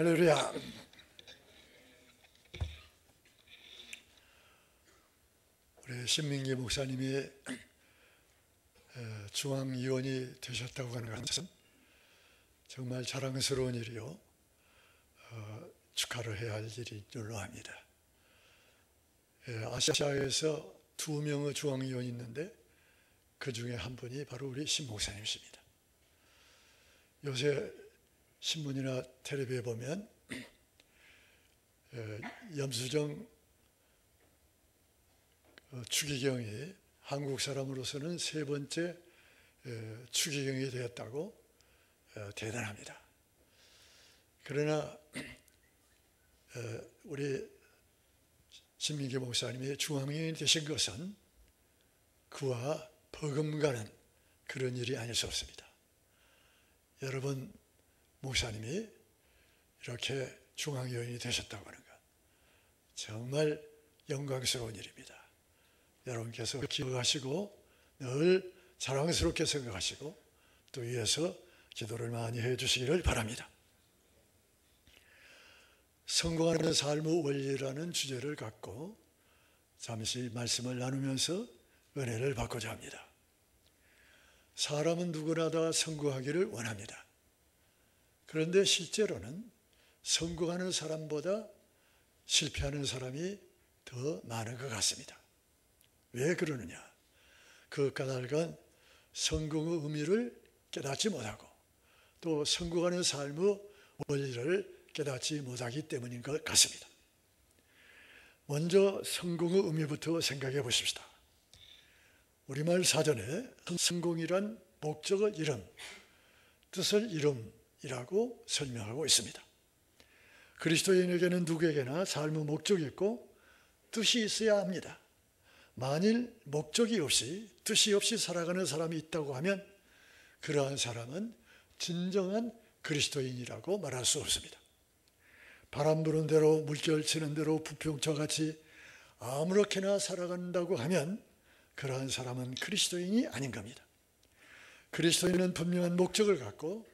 할렐루야. 우리 신민기 목사님이 중앙위원이 되셨다고 하는 것은 정말 자랑스러운 일이요, 축하를 해야 할 일인 줄로 압니다. 아시아에서 2명의 중앙위원이 있는데 그 중에 한 분이 바로 우리 신 목사님이십니다. 요새 신문이나 텔레비에 보면 염수정 추기경이 한국 사람으로서는 3번째 추기경이 되었다고 대단합니다. 그러나 우리 신민기 목사님이 중앙위원이 되신 것은 그와 버금가는 그런 일이 아닐 수 없습니다. 여러분 목사님이 이렇게 중앙위원이 되셨다고 하는 것 정말 영광스러운 일입니다. 여러분께서 기억하시고 늘 자랑스럽게 생각하시고 또 위해서 기도를 많이 해주시기를 바랍니다. 성공하는 삶의 원리라는 주제를 갖고 잠시 말씀을 나누면서 은혜를 받고자 합니다. 사람은 누구나 다 성공하기를 원합니다. 그런데 실제로는 성공하는 사람보다 실패하는 사람이 더 많은 것 같습니다. 왜 그러느냐? 그 까닭은 성공의 의미를 깨닫지 못하고 또 성공하는 삶의 원리를 깨닫지 못하기 때문인 것 같습니다. 먼저 성공의 의미부터 생각해 보십시다. 우리말 사전에 성공이란 목적의 이름, 뜻을 이름이라고 설명하고 있습니다. 그리스도인에게는 누구에게나 삶의 목적이 있고 뜻이 있어야 합니다. 만일 목적이 없이 뜻이 없이 살아가는 사람이 있다고 하면 그러한 사람은 진정한 그리스도인이라고 말할 수 없습니다. 바람 부는 대로 물결 치는 대로 부평차 같이 아무렇게나 살아간다고 하면 그러한 사람은 그리스도인이 아닌 겁니다. 그리스도인은 분명한 목적을 갖고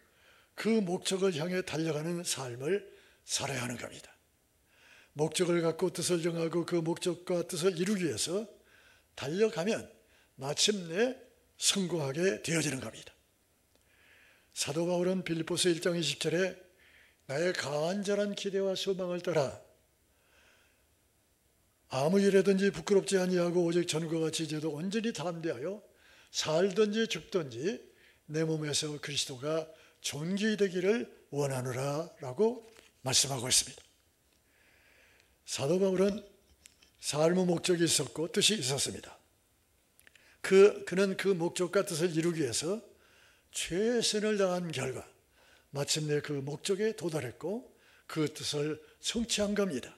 그 목적을 향해 달려가는 삶을 살아야 하는 겁니다. 목적을 갖고 뜻을 정하고 그 목적과 뜻을 이루기 위해서 달려가면 마침내 성공하게 되어지는 겁니다. 사도 바울은 빌립보서 1장 20절에 나의 간절한 기대와 소망을 따라 아무 일에든지 부끄럽지 아니하고 오직 전과 같이 이제도 온전히 담대하여 살든지 죽든지 내 몸에서 그리스도가 존귀되기를 원하노라 라고 말씀하고 있습니다. 사도 바울은 삶의 목적이 있었고 뜻이 있었습니다. 그는 그 목적과 뜻을 이루기 위해서 최선을 다한 결과 마침내 그 목적에 도달했고 그 뜻을 성취한 겁니다.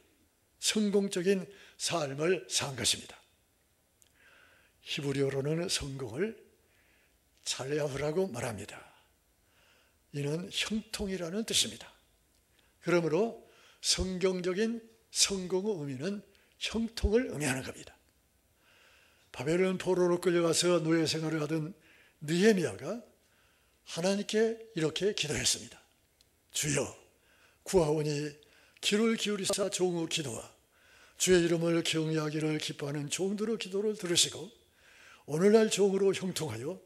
성공적인 삶을 산 것입니다. 히브리어로는 성공을 잘야후라고 말합니다. 이는 형통이라는 뜻입니다. 그러므로 성경적인 성공의 의미는 형통을 의미하는 겁니다. 바벨론 포로로 끌려가서 노예 생활을 하던 느헤미야가 하나님께 이렇게 기도했습니다. 주여 구하오니 귀를 기울이사 종의 기도와 주의 이름을 경외하기를 기뻐하는 종들의 기도를 들으시고 오늘날 종으로 형통하여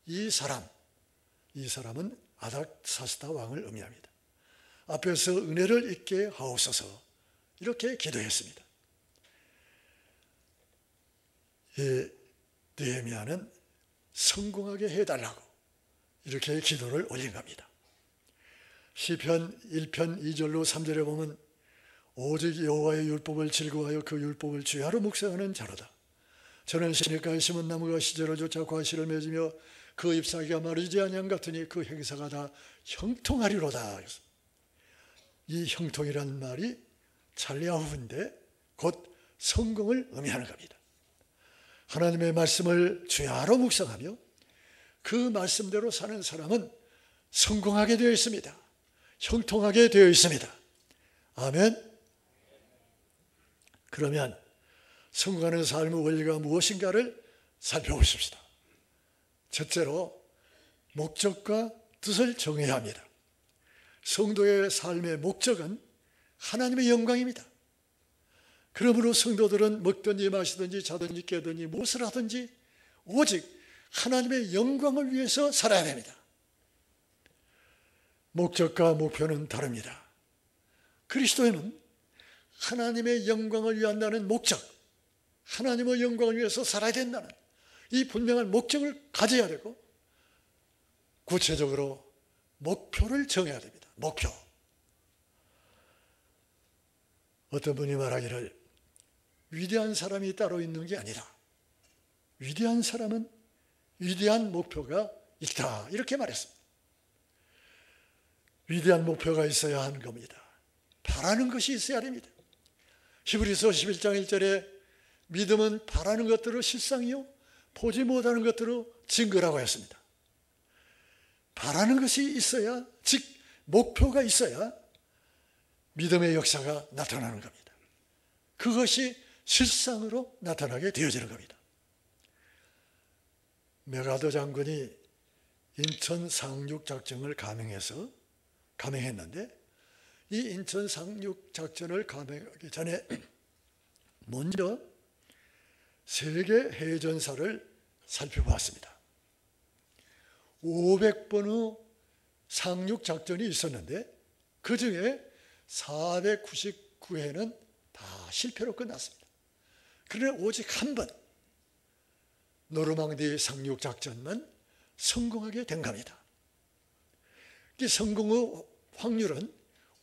이 사람은 아닥사스다 왕을 의미합니다. 앞에서 은혜를 잊게 하옵소서 이렇게 기도했습니다. 이 느헤미야는 성공하게 해달라고 이렇게 기도를 올린 겁니다. 시편 1편 2절로 3절에 보면 오직 여호와의 율법을 즐거워하여 그 율법을 주야로 묵상하는 자로다. 저는 시냇가에 심은 나무가 시절을 쫓아 과실을 맺으며 그 잎사귀가 마르지 아니함 같으니 그 행사가 다 형통하리로다. 이 형통이라는 말이 잘야후인데 곧 성공을 의미하는 겁니다. 하나님의 말씀을 주야로 묵상하며 그 말씀대로 사는 사람은 성공하게 되어 있습니다. 형통하게 되어 있습니다. 아멘. 그러면 성공하는 삶의 원리가 무엇인가를 살펴보십시다. 첫째로 목적과 뜻을 정해야 합니다. 성도의 삶의 목적은 하나님의 영광입니다. 그러므로 성도들은 먹든지 마시든지 자든지 깨든지 무엇을 하든지 오직 하나님의 영광을 위해서 살아야 됩니다. 목적과 목표는 다릅니다. 그리스도인은 하나님의 영광을 위한다는 목적, 하나님의 영광을 위해서 살아야 된다는 이 분명한 목적을 가져야 되고 구체적으로 목표를 정해야 됩니다. 목표. 어떤 분이 말하기를 위대한 사람이 따로 있는 게 아니라 위대한 사람은 위대한 목표가 있다, 이렇게 말했습니다. 위대한 목표가 있어야 하는 겁니다. 바라는 것이 있어야 됩니다. 히브리서 11장 1절에 믿음은 바라는 것들을 실상이요 보지 못하는 것들을 증거라고 했습니다. 바라는 것이 있어야, 즉 목표가 있어야 믿음의 역사가 나타나는 겁니다. 그것이 실상으로 나타나게 되어지는 겁니다. 메가더 장군이 인천 상륙 작전을 감행했는데 이 인천 상륙 작전을 감행하기 전에 먼저 세계 해전사를 살펴보았습니다. 500번의 상륙 작전이 있었는데 그 중에 499회는 다 실패로 끝났습니다. 그러나 오직 한 번 노르망디 상륙 작전만 성공하게 된 겁니다. 이 성공의 확률은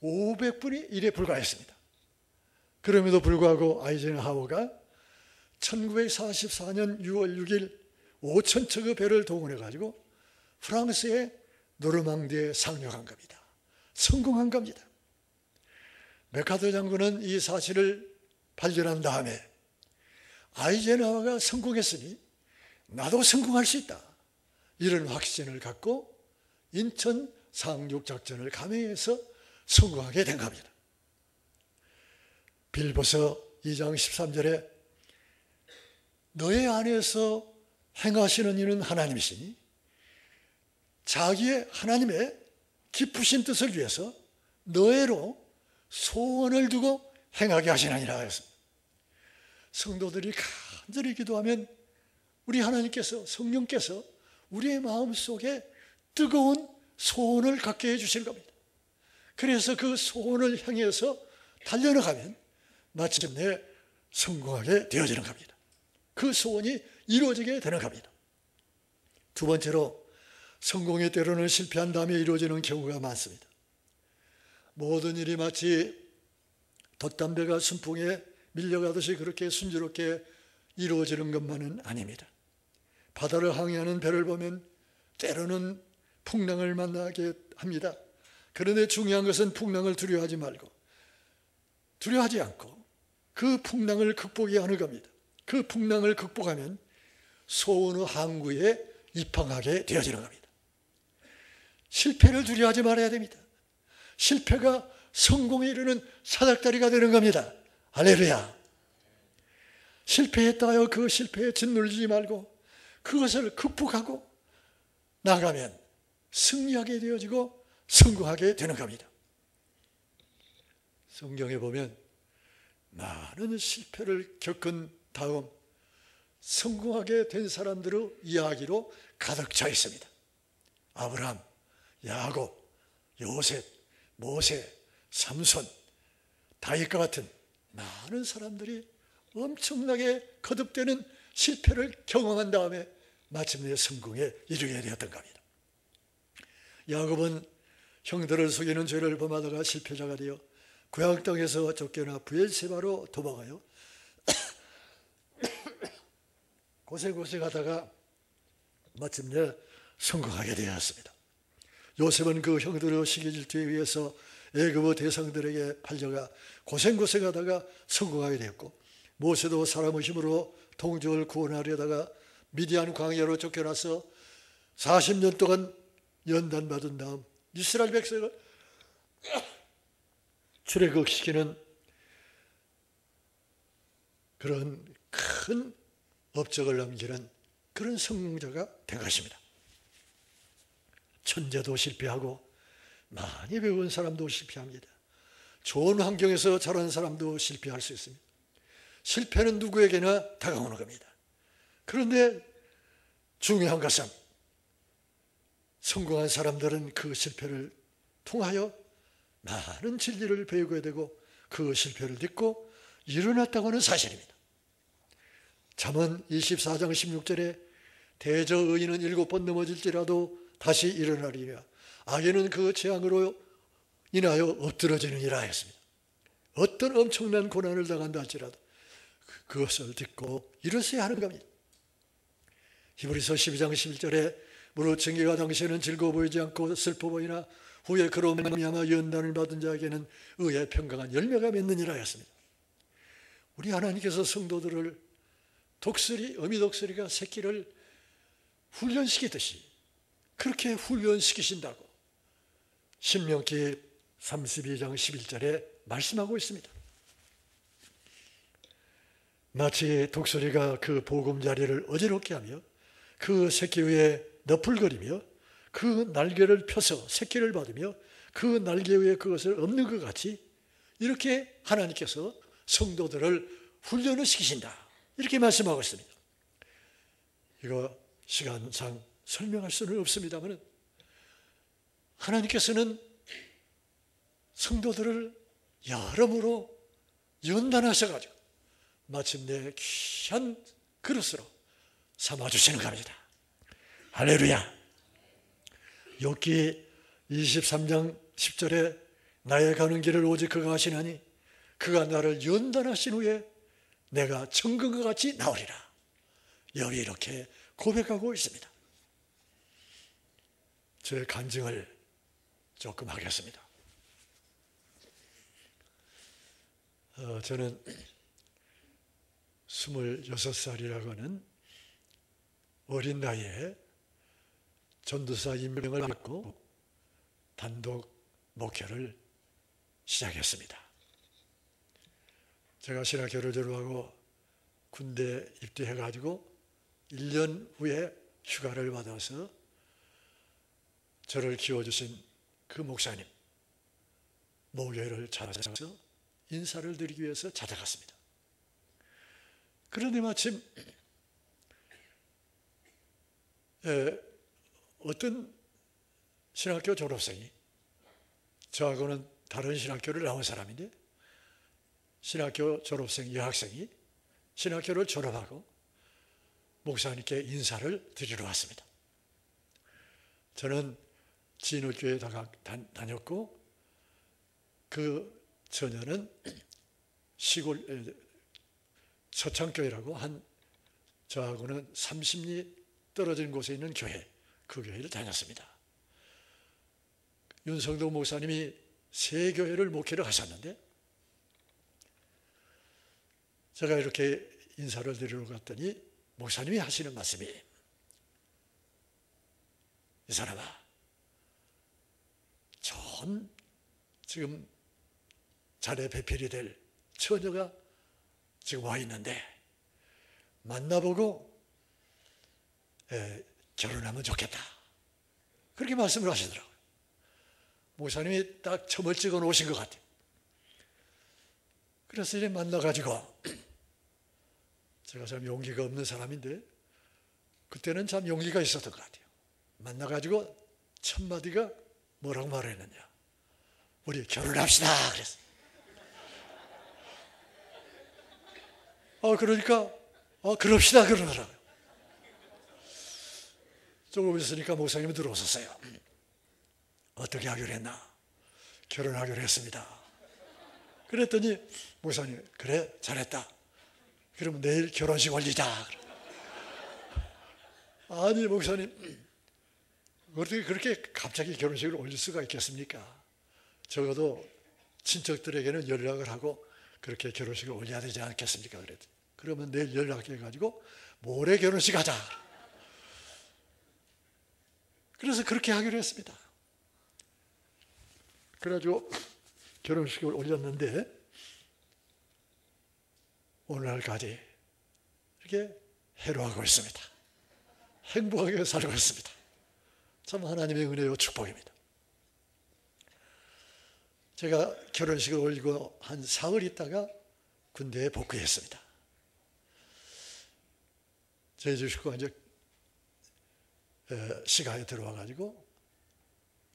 500분의 1에 불과했습니다. 그럼에도 불구하고 아이젠하워가 1944년 6월 6일 5,000척의 배를 동원해가지고 프랑스의 노르망디에 상륙한 겁니다. 성공한 겁니다. 메카더 장군은 이 사실을 발견한 다음에 아이젠하워가 성공했으니 나도 성공할 수 있다, 이런 확신을 갖고 인천 상륙 작전을 감행해서 성공하게 된 겁니다. 빌보서 2장 13절에 너의 안에서 행하시는 이는 하나님이시니 자기의 하나님의 기쁘신 뜻을 위해서 너희로 소원을 두고 행하게 하시나니라 했습니다. 성도들이 간절히 기도하면 우리 하나님께서, 성령께서 우리의 마음속에 뜨거운 소원을 갖게 해주실 겁니다. 그래서 그 소원을 향해서 달려나가면 마침내 성공하게 되어지는 겁니다. 그 소원이 이루어지게 되는 겁니다. 두 번째로 성공의 때로는 실패한 다음에 이루어지는 경우가 많습니다. 모든 일이 마치 돛담배가 순풍에 밀려가듯이 그렇게 순조롭게 이루어지는 것만은 아닙니다. 바다를 항해하는 배를 보면 때로는 풍랑을 만나게 합니다. 그런데 중요한 것은 풍랑을 두려워하지 말고, 두려워하지 않고 그 풍랑을 극복해야 하는 겁니다. 그 풍랑을 극복하면 소원의 항구에 입항하게 되어지는 겁니다. 실패를 두려워하지 말아야 됩니다. 실패가 성공에 이르는 사닥다리가 되는 겁니다. 할렐루야. 실패했다 하여 그 실패에 짓눌리지 말고 그것을 극복하고 나가면 승리하게 되어지고 성공하게 되는 겁니다. 성경에 보면 많은 실패를 겪은 다음 성공하게 된 사람들의 이야기로 가득 차 있습니다. 아브라함, 야곱, 요셉, 모세, 삼손, 다윗과 같은 많은 사람들이 엄청나게 거듭되는 실패를 경험한 다음에 마침내 성공에 이르게 되었던 겁니다. 야곱은 형들을 속이는 죄를 범하다가 실패자가 되어 고향 땅에서 쫓겨나 브엘세바로 도망하여 고생하다가 마침내 성공하게 되었습니다. 요셉은 그 형들의 시기질투에 의해서 애굽의 대상들에게 팔려가 고생하다가 성공하게 되었고, 모세도 사람의 힘으로 동족을 구원하려다가 미디안 광야로 쫓겨나서 40년 동안 연단받은 다음 이스라엘 백성을 출애굽시키는 그런 큰 업적을 남기는 그런 성공자가 된 것입니다. 천재도 실패하고 많이 배운 사람도 실패합니다. 좋은 환경에서 자란 사람도 실패할 수 있습니다. 실패는 누구에게나 다가오는 겁니다. 그런데 중요한 것은 성공한 사람들은 그 실패를 통하여 많은 진리를 배우게 되고 그 실패를 딛고 일어났다고 하는 사실입니다. 잠언 24장 16절에 대저 의인은 7번 넘어질지라도 다시 일어나리라. 악인은 그 재앙으로 인하여 엎드러지느니라 했습니다. 어떤 엄청난 고난을 당한다 할지라도 그것을 딛고 일어서야 하는 겁니다. 히브리서 12장 11절에 무릇 증거가 당시에는 즐거워 보이지 않고 슬퍼 보이나 후에 그로 말미암아 연단을 받은 자에게는 의의 평강한 열매가 맺느니라 했습니다. 우리 하나님께서 성도들을 어미 독수리가 새끼를 훈련시키듯이 그렇게 훈련시키신다고 신명기 32장 11절에 말씀하고 있습니다. 마치 독수리가 그 보금자리를 어지럽게 하며 그 새끼 위에 너풀거리며 그 날개를 펴서 새끼를 받으며 그 날개 위에 그것을 엎는 것 같이 이렇게 하나님께서 성도들을 훈련을 시키신다. 이렇게 말씀하고 있습니다. 이거 시간상 설명할 수는 없습니다만 하나님께서는 성도들을 여러모로 연단하셔가지고 마침내 귀한 그릇으로 삼아주시는 겁니다. 할렐루야. 욥기 23장 10절에 나의 가는 길을 오직 그가 하시나니 그가 나를 연단하신 후에 내가 정금과 같이 나오리라. 욥이 이렇게 고백하고 있습니다. 저의 간증을 조금 하겠습니다. 저는 26살이라고 하는 어린 나이에 전도사 임명을 받고 단독 목회를 시작했습니다. 제가 신학교를 졸업하고 군대 입대해가지고 1년 후에 휴가를 받아서 저를 키워주신 그 목사님 모교회를 찾아서 인사를 드리기 위해서 찾아갔습니다. 그런데 마침 어떤 신학교 졸업생이 저하고는 다른 신학교를 나온 사람인데 신학교 졸업생 여학생이 신학교를 졸업하고 목사님께 인사를 드리러 왔습니다. 저는 진호교회에 다녔고 그 처녀는 시골 서창교회라고 한 저하고는 30리 떨어진 곳에 있는 교회, 그 교회를 다녔습니다. 윤성도 목사님이 세 교회를 목회를 하셨는데 제가 이렇게 인사를 드리러 갔더니 목사님이 하시는 말씀이 이 사람아 좋은 지금 자네 배필이 될 처녀가 지금 와 있는데 만나보고 결혼하면 좋겠다. 그렇게 말씀을 하시더라고요. 목사님이 딱 점을 찍어 놓으신 것 같아요. 그래서 이제 만나가지고 제가 참 용기가 없는 사람인데 그때는 참 용기가 있었던 것 같아요. 만나가지고 첫 마디가 뭐라고 말했느냐. 우리 결혼합시다. 그랬어요. 그러니까 그럽시다 그러더라고요. 조금 있으니까 목사님이 들어오셨어요. 어떻게 하기로 했나? 결혼하기로 했습니다. 그랬더니 목사님 그래 잘했다. 그러면 내일 결혼식 올리자. 아니 목사님 어떻게 그렇게 갑자기 결혼식을 올릴 수가 있겠습니까? 적어도 친척들에게는 연락을 하고 그렇게 결혼식을 올려야 되지 않겠습니까? 그랬더니 그러면 내일 연락해가지고 모레 결혼식 하자. 그래서 그렇게 하기로 했습니다. 그래가지고 결혼식을 올렸는데 오늘날까지 이렇게 해로하고 있습니다. 행복하게 살고 있습니다. 참 하나님의 은혜요 축복입니다. 제가 결혼식을 올리고 한 사흘 있다가 군대에 복귀했습니다. 제주 식구가 이제 시가에 들어와가지고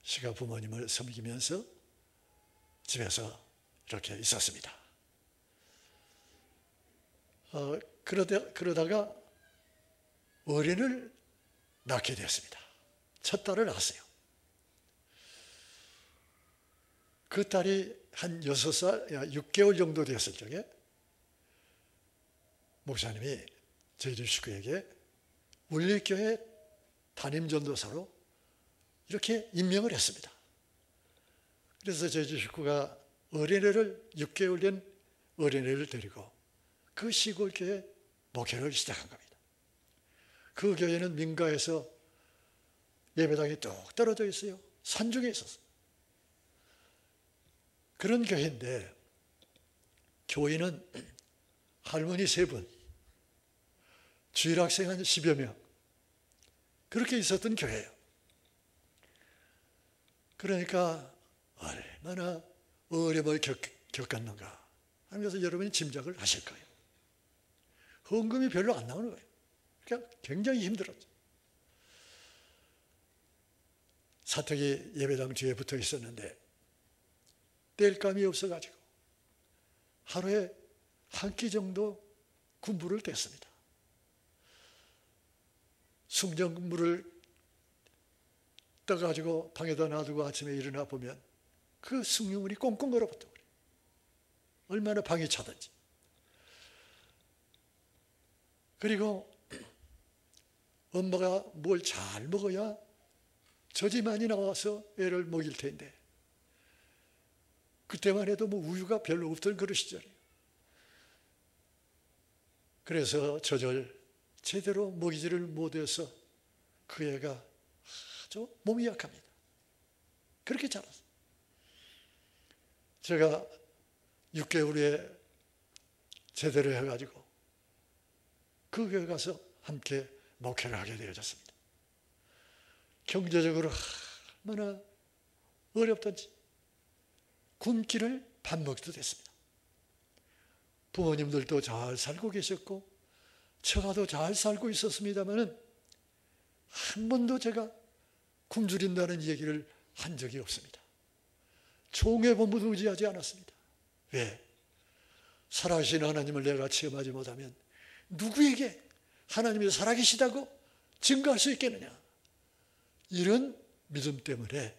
시가 부모님을 섬기면서 집에서 이렇게 있었습니다. 그러다가 어린을 낳게 되었습니다. 첫 딸을 낳았어요. 그 딸이 한 6살, 6개월 정도 되었을 적에 목사님이 저희 식구에게 울리교회 담임전도사로 이렇게 임명을 했습니다. 그래서 저희 식구가 어린애를 6개월 된 어린애를 데리고 그 시골교회 목회를 시작한 겁니다. 그 교회는 민가에서 예배당이 뚝 떨어져 있어요. 산중에 있었어요. 그런 교회인데 교인은 할머니 3분, 주일학생 한 10여 명 그렇게 있었던 교회예요. 그러니까 얼마나 어려움을 겪었는가 하면서 여러분이 짐작을 하실 거예요. 헌금이 별로 안 나오는 거예요. 그러니까 굉장히 힘들었죠. 사택이 예배당 뒤에 붙어 있었는데 뗄감이 없어가지고 하루에 한 끼 정도 군부를 뗐습니다. 숭정물을 떠가지고 방에다 놔두고 아침에 일어나 보면 그 숭늉물이 꽁꽁 얼어붙어 버려요. 얼마나 방이 차든지. 그리고 엄마가 뭘 잘 먹어야 젖이 많이 나와서 애를 먹일 텐데 그때만 해도 뭐 우유가 별로 없던 그런 시절이에요. 그래서 젖을 제대로 먹이지를 못해서 그 애가 아주 몸이 약합니다. 그렇게 자랐어요. 제가 6개월 후에 제대로 해가지고 그 교회 가서 함께 목회를 하게 되어졌습니다. 경제적으로 얼마나 어렵던지 굶기를 밥 먹기도 됐습니다. 부모님들도 잘 살고 계셨고 처가도 잘 살고 있었습니다만 한 번도 제가 굶주린다는 얘기를 한 적이 없습니다. 총회본부도 의지하지 않았습니다. 왜? 살아계신 하나님을 내가 체험하지 못하면 누구에게 하나님이 살아계시다고 증거할 수 있겠느냐? 이런 믿음 때문에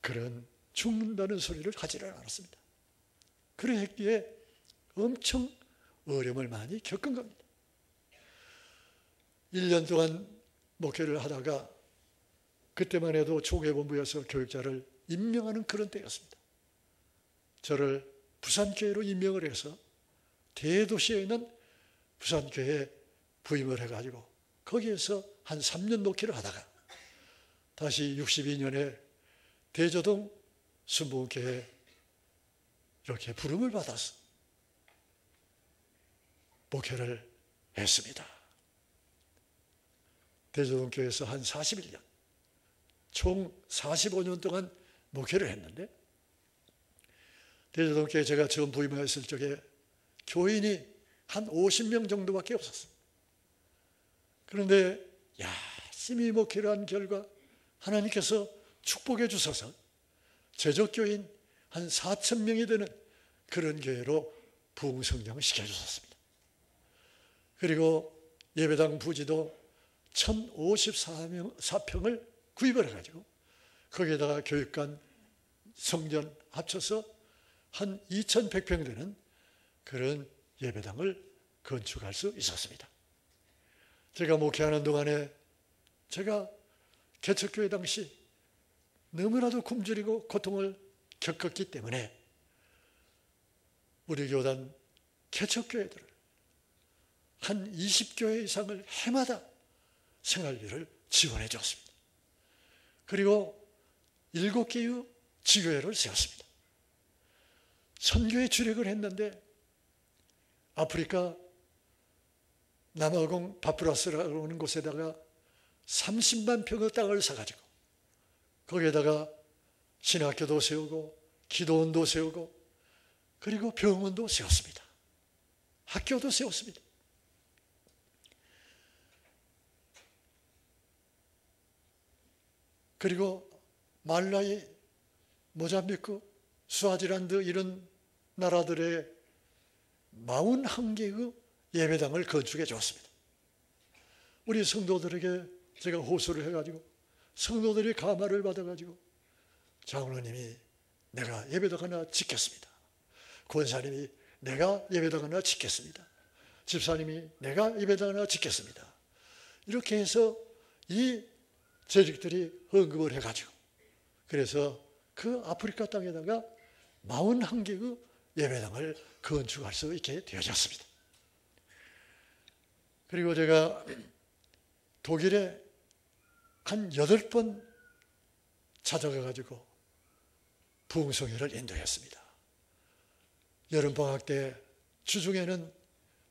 그런 죽는다는 소리를 하지를 않았습니다. 그랬기에 엄청 어려움을 많이 겪은 겁니다. 1년 동안 목회를 하다가 그때만 해도 총회본부에서 교육자를 임명하는 그런 때였습니다. 저를 부산교회로 임명을 해서 대도시에 있는 부산교회에 부임을 해가지고 거기에서 한 3년 목회를 하다가 다시 62년에 대저동 순복음교회에 이렇게 부름을 받아서 목회를 했습니다. 대저동교회에서 한 41년, 총 45년 동안 목회를 했는데 대저동교회 제가 처음 부임했을 적에 교인이 한 50명 정도밖에 없었어요. 그런데 열심히 목회를 한 결과 하나님께서 축복해 주셔서 제적교인 한 4,000명이 되는 그런 교회로 부흥성장을 시켜주셨습니다. 그리고 예배당 부지도 1,054평을 구입을 해가지고 거기에다가 교육관, 성전 합쳐서 한 2,100평 되는 그런 예배당을 건축할 수 있었습니다. 제가 목회하는 동안에 제가 개척교회 당시 너무나도 굶주리고 고통을 겪었기 때문에 우리 교단 개척교회들을 한 20교회 이상을 해마다 생활비를 지원해 줬습니다. 그리고 7개의 지교회를 세웠습니다. 선교에 주력을 했는데 아프리카 남아공 바프라스라고 하는 곳에다가 30만 평의 땅을 사가지고 거기에다가 신학교도 세우고 기도원도 세우고 그리고 병원도 세웠습니다. 학교도 세웠습니다. 그리고 말라이, 모잠비크, 스와지란드 이런 나라들의 41개의 예배당을 건축해 주었습니다. 우리 성도들에게 제가 호소를 해가지고 성도들이 감화를 받아가지고 장로님이 내가 예배당 하나 짓겠습니다. 권사님이 내가 예배당 하나 짓겠습니다. 집사님이 내가 예배당 하나 짓겠습니다. 이렇게 해서 이 재직들이 헌금을 해가지고 그래서 그 아프리카 땅에다가 41개의 예배당을 건축할 수 있게 되어졌습니다. 그리고 제가 독일에 한 8번 찾아가가지고 부흥성회를 인도했습니다. 여름방학 때 주중에는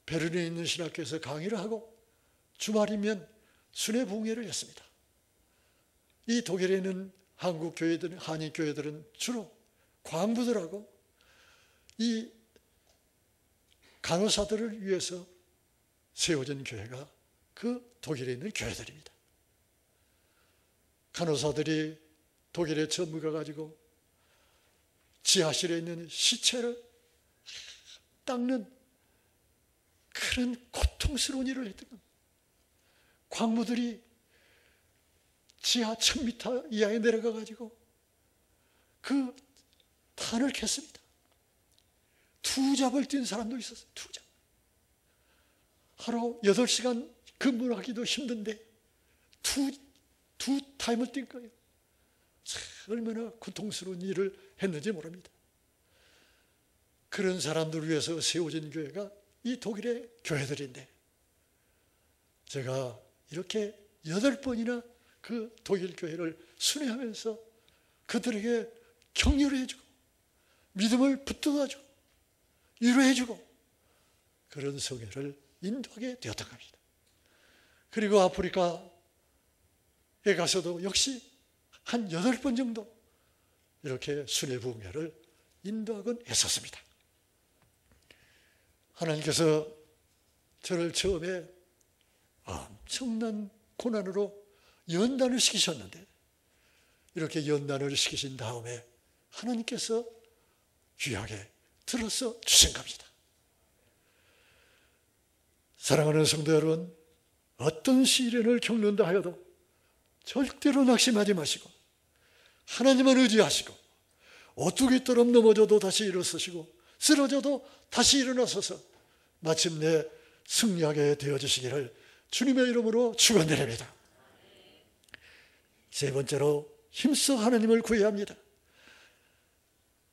베를린에 있는 신학교에서 강의를 하고 주말이면 순회 부흥회를 했습니다. 이 독일에 있는 한국 교회들, 한인 교회들은 주로 광부들하고 이 간호사들을 위해서 세워진 교회가 그 독일에 있는 교회들입니다. 간호사들이 독일에 처음 가가지고 지하실에 있는 시체를 닦는 그런 고통스러운 일을 했던 겁니다. 광부들이 지하 1000m 이하에 내려가가지고 그 탄을 캤습니다. 투잡을 뛴 사람도 있었어요. 투잡. 하루 8시간 근무를 하기도 힘든데 두 타임을 뛴 거예요. 얼마나 고통스러운 일을 했는지 모릅니다. 그런 사람들을 위해서 세워진 교회가 이 독일의 교회들인데 제가 이렇게 8번이나 그 독일 교회를 순회하면서 그들에게 격려를 해주고 믿음을 붙들어주고 위로해주고 그런 성회를 인도하게 되었던 겁니다. 그리고 아프리카에 가서도 역시 한 8번 정도 이렇게 순회 부흥회를 인도하곤 했었습니다. 하나님께서 저를 처음에 엄청난 고난으로 연단을 시키셨는데 이렇게 연단을 시키신 다음에 하나님께서 귀하게 들어서 주신 겁니다. 사랑하는 성도 여러분, 어떤 시련을 겪는다 하여도 절대로 낙심하지 마시고 하나님을 의지하시고 오뚜기처럼 넘어져도 다시 일어서시고 쓰러져도 다시 일어나서서 마침내 승리하게 되어지시기를 주님의 이름으로 축원드립니다. 세 번째로 힘써 하나님을 구해야 합니다.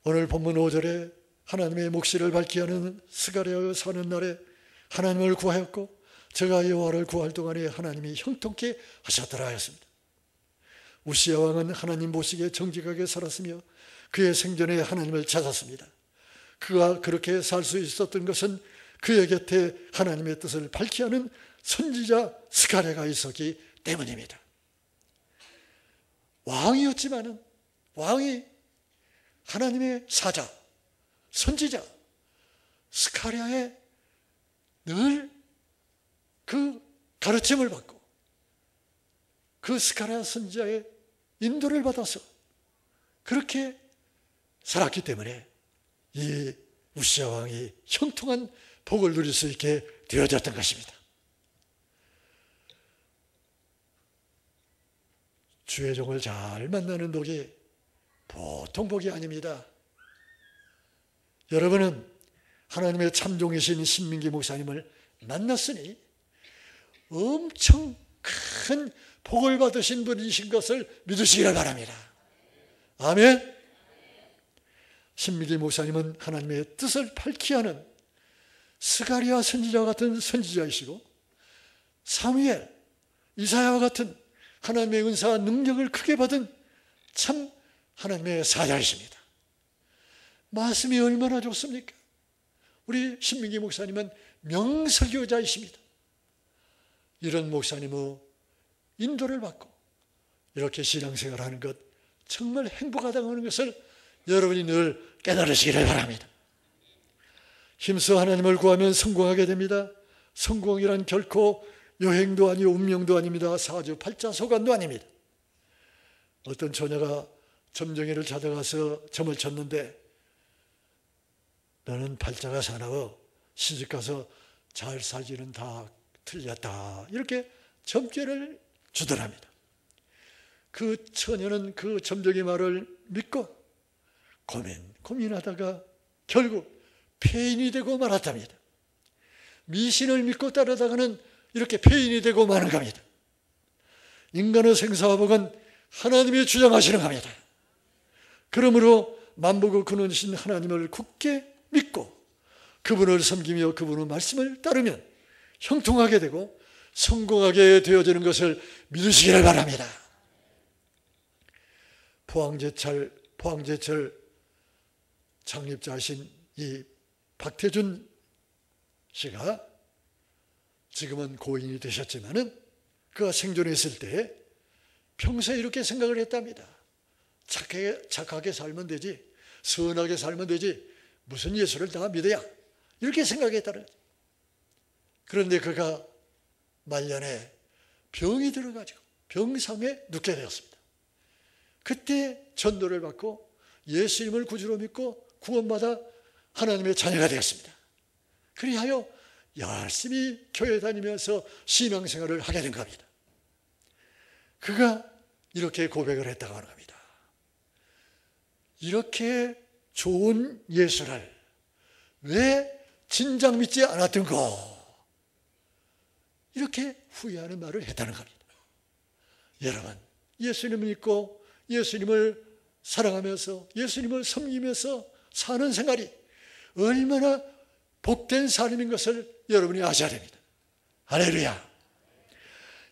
오늘 본문 5절에 하나님의 몫을 밝히 하는 스가랴의 사는 날에 하나님을 구하였고 저가 여호와를 구할 동안에 하나님이 형통케 하셨더라 하였습니다. 우시야 왕은 하나님 보시기에 정직하게 살았으며 그의 생전에 하나님을 찾았습니다. 그가 그렇게 살 수 있었던 것은 그의 곁에 하나님의 뜻을 밝히 하는 선지자 스가랴가 있었기 때문입니다. 왕이었지만은 왕이 하나님의 사자, 선지자 스가랴의 늘 그 가르침을 받고 그 스가랴 선지자의 인도를 받아서 그렇게 살았기 때문에 이 우시야 왕이 형통한 복을 누릴 수 있게 되어졌던 것입니다. 주의 종을 잘 만나는 복이 보통 복이 아닙니다. 여러분은 하나님의 참종이신 신민기 목사님을 만났으니 엄청 큰 복을 받으신 분이신 것을 믿으시기를 바랍니다. 아멘. 신민기 목사님은 하나님의 뜻을 밝히 하는 스가랴 선지자 같은 선지자이시고 사무엘, 이사야와 같은 하나님의 은사와 능력을 크게 받은 참 하나님의 사자이십니다. 말씀이 얼마나 좋습니까? 우리 신민기 목사님은 명설교자이십니다. 이런 목사님의 인도를 받고 이렇게 신앙생활하는 것 정말 행복하다고 하는 것을 여러분이 늘 깨달으시기를 바랍니다. 힘써 하나님을 구하면 성공하게 됩니다. 성공이란 결코 여행도 아니고 운명도 아닙니다. 사주, 팔자, 소관도 아닙니다. 어떤 처녀가 점쟁이를 찾아가서 점을 쳤는데 너는 팔자가 사나워 시집가서 잘 살지는 다 틀렸다. 이렇게 점괘를 주더랍니다. 그 처녀는 그 점쟁이 말을 믿고 고민하다가 결국 폐인이 되고 말았답니다. 미신을 믿고 따르다가는 이렇게 폐인이 되고 마는 겁니다. 인간의 생사화복은 하나님이 주장하시는 겁니다. 그러므로 만복의 근원이신 하나님을 굳게 믿고 그분을 섬기며 그분의 말씀을 따르면 형통하게 되고 성공하게 되어지는 것을 믿으시기를 바랍니다. 포항제철 창립자이신 이 박태준 씨가 지금은 고인이 되셨지만은 그가 생존했을 때 평소에 이렇게 생각을 했답니다. 착하게 살면 되지, 선하게 살면 되지, 무슨 예수를 다 믿어야, 이렇게 생각했다는 거죠. 그런데 그가 말년에 병이 들어가지고 병상에 눕게 되었습니다. 그때 전도를 받고 예수님을 구주로 믿고 구원받아 하나님의 자녀가 되었습니다. 그리하여 열심히 교회 다니면서 신앙생활을 하게 된 겁니다. 그가 이렇게 고백을 했다고 하는 겁니다. 이렇게 좋은 예수를 왜 진작 믿지 않았던가, 이렇게 후회하는 말을 했다는 겁니다. 여러분, 예수님을 믿고 예수님을 사랑하면서 예수님을 섬기면서 사는 생활이 얼마나 복된 삶인 것을 여러분이 아셔야 됩니다. 할렐루야.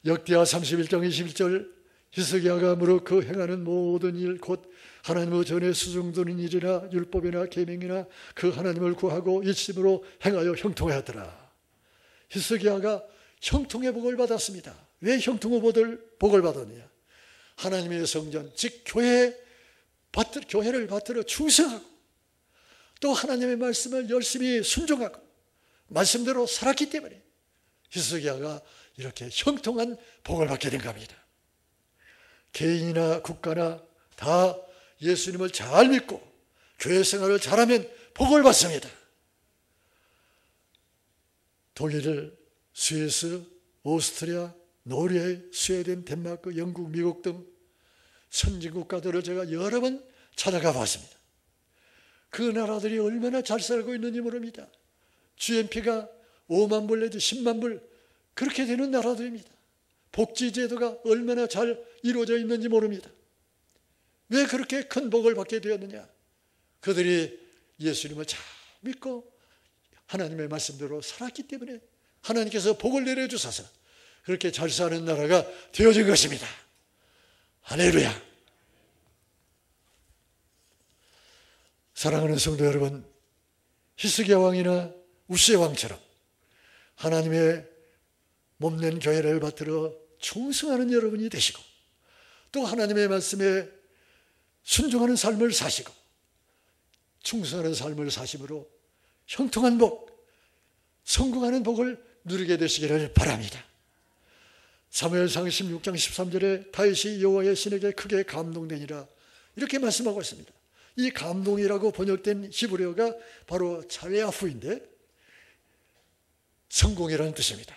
역대하 31장 21절 히스기야가 무릇 그 행하는 모든 일 곧 하나님의 전에 수종되는 일이나 율법이나 계명이나 그 하나님을 구하고 일심으로 행하여 형통하였더라. 히스기야가 형통의 복을 받았습니다. 왜 형통의 복을 받았느냐? 하나님의 성전, 즉 교회를 받들어 충성하고 또 하나님의 말씀을 열심히 순종하고 말씀대로 살았기 때문에 히스기야가 이렇게 형통한 복을 받게 된 겁니다. 개인이나 국가나 다 예수님을 잘 믿고 교회 생활을 잘하면 복을 받습니다. 독일, 스위스, 오스트리아, 노르웨이, 스웨덴, 덴마크, 영국, 미국 등 선진국가들을 제가 여러 번 찾아가 봤습니다. 그 나라들이 얼마나 잘 살고 있는지 모릅니다. GNP가 5만 불 내지 10만 불 그렇게 되는 나라들입니다. 복지제도가 얼마나 잘 이루어져 있는지 모릅니다. 왜 그렇게 큰 복을 받게 되었느냐? 그들이 예수님을 잘 믿고 하나님의 말씀대로 살았기 때문에 하나님께서 복을 내려주셔서 그렇게 잘 사는 나라가 되어진 것입니다. 할렐루야. 사랑하는 성도 여러분, 히스기야 왕이나 우시야 왕처럼 하나님의 몸낸 교회를 받들어 충성하는 여러분이 되시고 또 하나님의 말씀에 순종하는 삶을 사시고 충성하는 삶을 사심으로 형통한 복, 성공하는 복을 누리게 되시기를 바랍니다. 사무엘상 16장 13절에 다윗이 여호와의 신에게 크게 감동되니라 이렇게 말씀하고 있습니다. 이 감동이라고 번역된 히브리어가 바로 찰레아후인데 성공이라는 뜻입니다.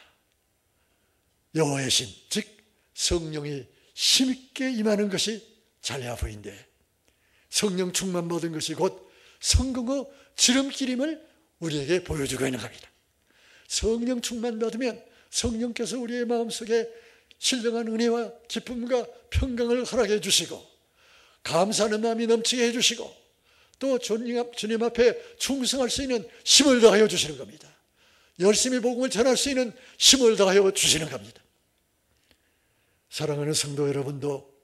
여호와의 신, 즉 성령이 힘있게 임하는 것이 찰레아후인데 성령 충만 받은 것이 곧 성공의 지름길임을 우리에게 보여주고 있는 겁니다. 성령 충만 받으면 성령께서 우리의 마음속에 신령한 은혜와 기쁨과 평강을 허락해 주시고 감사하는 마음이 넘치게 해주시고 또 주님 앞에 충성할 수 있는 힘을 더하여 주시는 겁니다. 열심히 복음을 전할 수 있는 힘을 더하여 주시는 겁니다. 사랑하는 성도 여러분도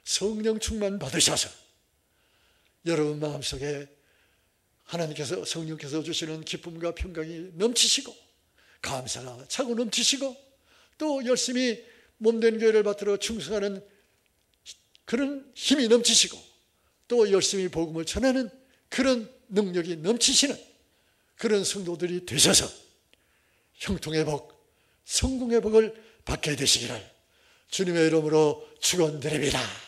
성령 충만 받으셔서 여러분 마음속에 하나님께서 성령께서 주시는 기쁨과 평강이 넘치시고 감사가 차고 넘치시고 또 열심히 몸된 교회를 받들어 충성하는 그런 힘이 넘치시고 또 열심히 복음을 전하는 그런 능력이 넘치시는 그런 성도들이 되셔서 형통의 복, 성공의 복을 받게 되시기를 주님의 이름으로 축원드립니다.